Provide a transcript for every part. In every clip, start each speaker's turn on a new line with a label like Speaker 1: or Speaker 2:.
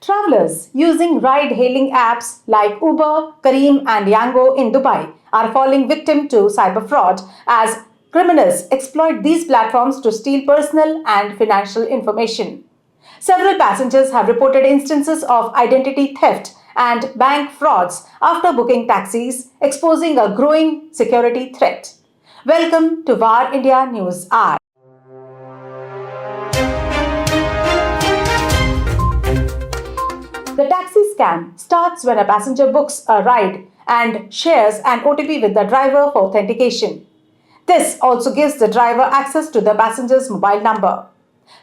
Speaker 1: Travelers using ride-hailing apps like Uber, Careem and Yango in Dubai are falling victim to cyber fraud as criminals exploit these platforms to steal personal and financial information. Several passengers have reported instances of identity theft and bank frauds after booking taxis, exposing a growing security threat. Welcome to VAR India News Hour. The taxi scam starts when a passenger books a ride and shares an OTP with the driver for authentication. This also gives the driver access to the passenger's mobile number.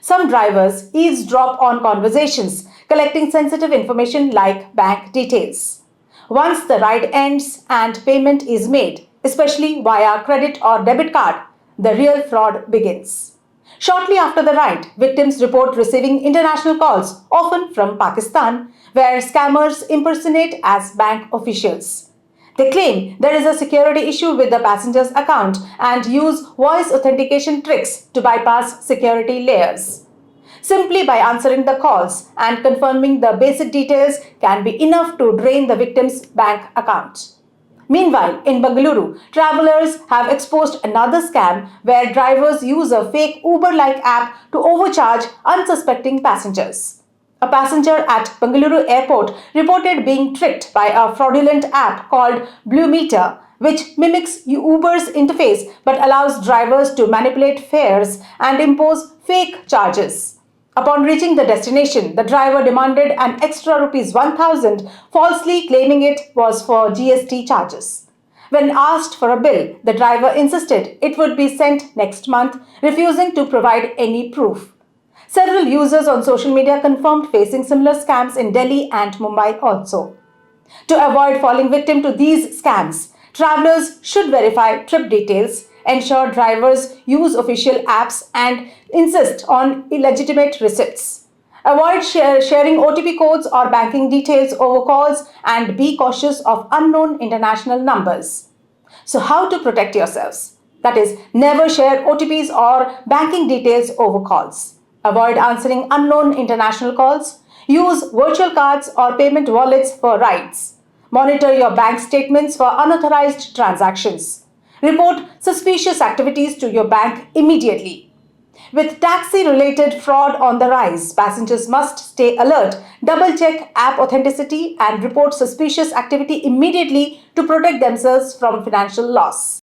Speaker 1: Some drivers eavesdrop on conversations, collecting sensitive information like bank details. Once the ride ends and payment is made, especially via credit or debit card, the real fraud begins. Shortly after the ride, victims report receiving international calls, often from Pakistan, where scammers impersonate as bank officials. They claim there is a security issue with the passenger's account and use voice authentication tricks to bypass security layers. Simply by answering the calls and confirming the basic details can be enough to drain the victim's bank account. Meanwhile, in Bengaluru, travelers have exposed another scam where drivers use a fake Uber-like app to overcharge unsuspecting passengers. A passenger at Bengaluru airport reported being tricked by a fraudulent app called Blue Meter, which mimics Uber's interface but allows drivers to manipulate fares and impose fake charges. Upon reaching the destination, the driver demanded an extra rupees 1,000, falsely claiming it was for GST charges. When asked for a bill, the driver insisted it would be sent next month, refusing to provide any proof. Several users on social media confirmed facing similar scams in Delhi and Mumbai also. To avoid falling victim to these scams, travelers should verify trip details, ensure drivers use official apps and insist on illegitimate receipts. Avoid sharing OTP codes or banking details over calls and be cautious of unknown international numbers. So how to protect yourselves? That is, never share OTPs or banking details over calls. Avoid answering unknown international calls. Use virtual cards or payment wallets for rides. Monitor your bank statements for unauthorized transactions. Report suspicious activities to your bank immediately. With taxi-related fraud on the rise, passengers must stay alert, double-check app authenticity and report suspicious activity immediately to protect themselves from financial loss.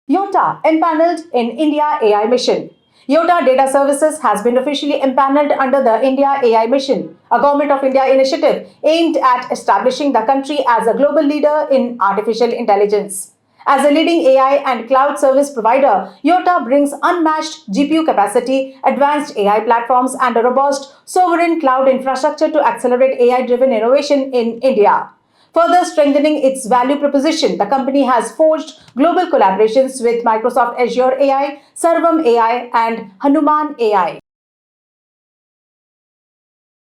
Speaker 1: Yotta empanelled in India AI mission. Yotta Data Services has been officially empanelled under the India AI Mission, a Government of India initiative aimed at establishing the country as a global leader in artificial intelligence. As a leading AI and cloud service provider, Yotta brings unmatched GPU capacity, advanced AI platforms, and a robust sovereign cloud infrastructure to accelerate AI-driven innovation in India. Further strengthening its value proposition, the company has forged global collaborations with Microsoft Azure AI, Sarvam AI, and Hanuman AI.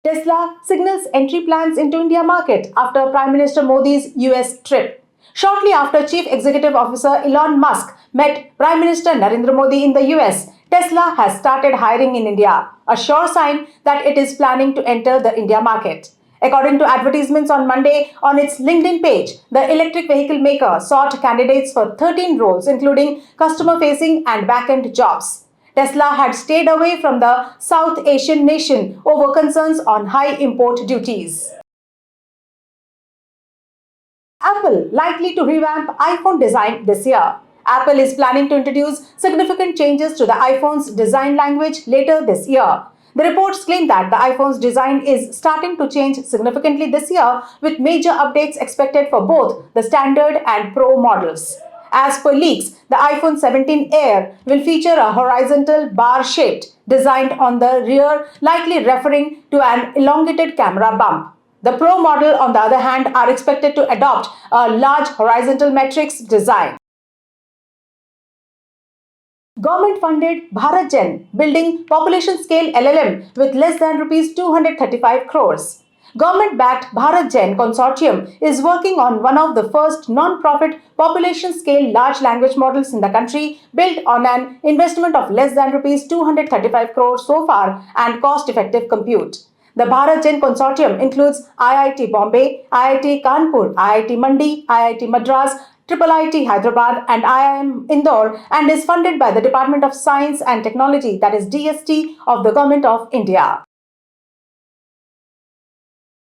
Speaker 1: Tesla signals entry plans into India market after Prime Minister Modi's US trip. Shortly after Chief Executive Officer Elon Musk met Prime Minister Narendra Modi in the US, Tesla has started hiring in India, a sure sign that it is planning to enter the India market. According to advertisements on Monday on its LinkedIn page, the electric vehicle maker sought candidates for 13 roles, including customer-facing and back-end jobs. Tesla had stayed away from the South Asian nation over concerns on high import duties. Apple likely to revamp iPhone design this year. Apple is planning to introduce significant changes to the iPhone's design language later this year. The reports claim that the iPhone's design is starting to change significantly this year, with major updates expected for both the standard and Pro models. As per leaks, the iPhone 17 Air will feature a horizontal bar-shaped design on the rear, likely referring to an elongated camera bump. The Pro model, on the other hand, are expected to adopt a large horizontal matrix design. Government-funded BharatGen building population-scale LLM with less than Rs 235 crores. Government-backed Bharat-Gen consortium is working on one of the first non-profit population-scale large language models in the country, built on an investment of less than rupees 235 crores so far and cost-effective compute. The Bharat-Gen consortium includes IIT Bombay, IIT Kanpur, IIT Mandi, IIT Madras, IIIT Hyderabad and IIM Indore, and is funded by the Department of Science and Technology, that is DST, of the Government of India.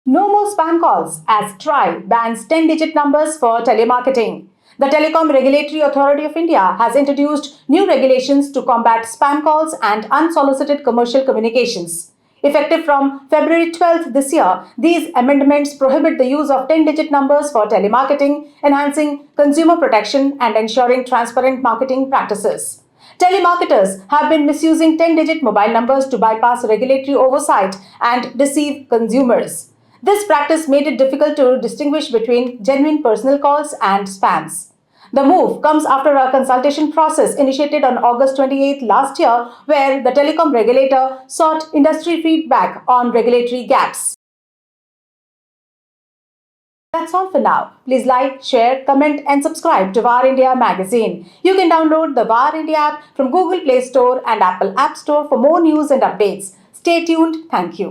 Speaker 1: No more spam calls as TRAI bans 10-digit numbers for telemarketing. The Telecom Regulatory Authority of India has introduced new regulations to combat spam calls and unsolicited commercial communications. Effective from February 12th this year, these amendments prohibit the use of 10-digit numbers for telemarketing, enhancing consumer protection and ensuring transparent marketing practices. Telemarketers have been misusing 10-digit mobile numbers to bypass regulatory oversight and deceive consumers. This practice made it difficult to distinguish between genuine personal calls and spams. The move comes after a consultation process initiated on August 28 last year, where the telecom regulator sought industry feedback on regulatory gaps. That's all for now. Please like, share, comment, and subscribe to VAR India magazine. You can download the VAR India app from Google Play Store and Apple App Store for more news and updates. Stay tuned. Thank you.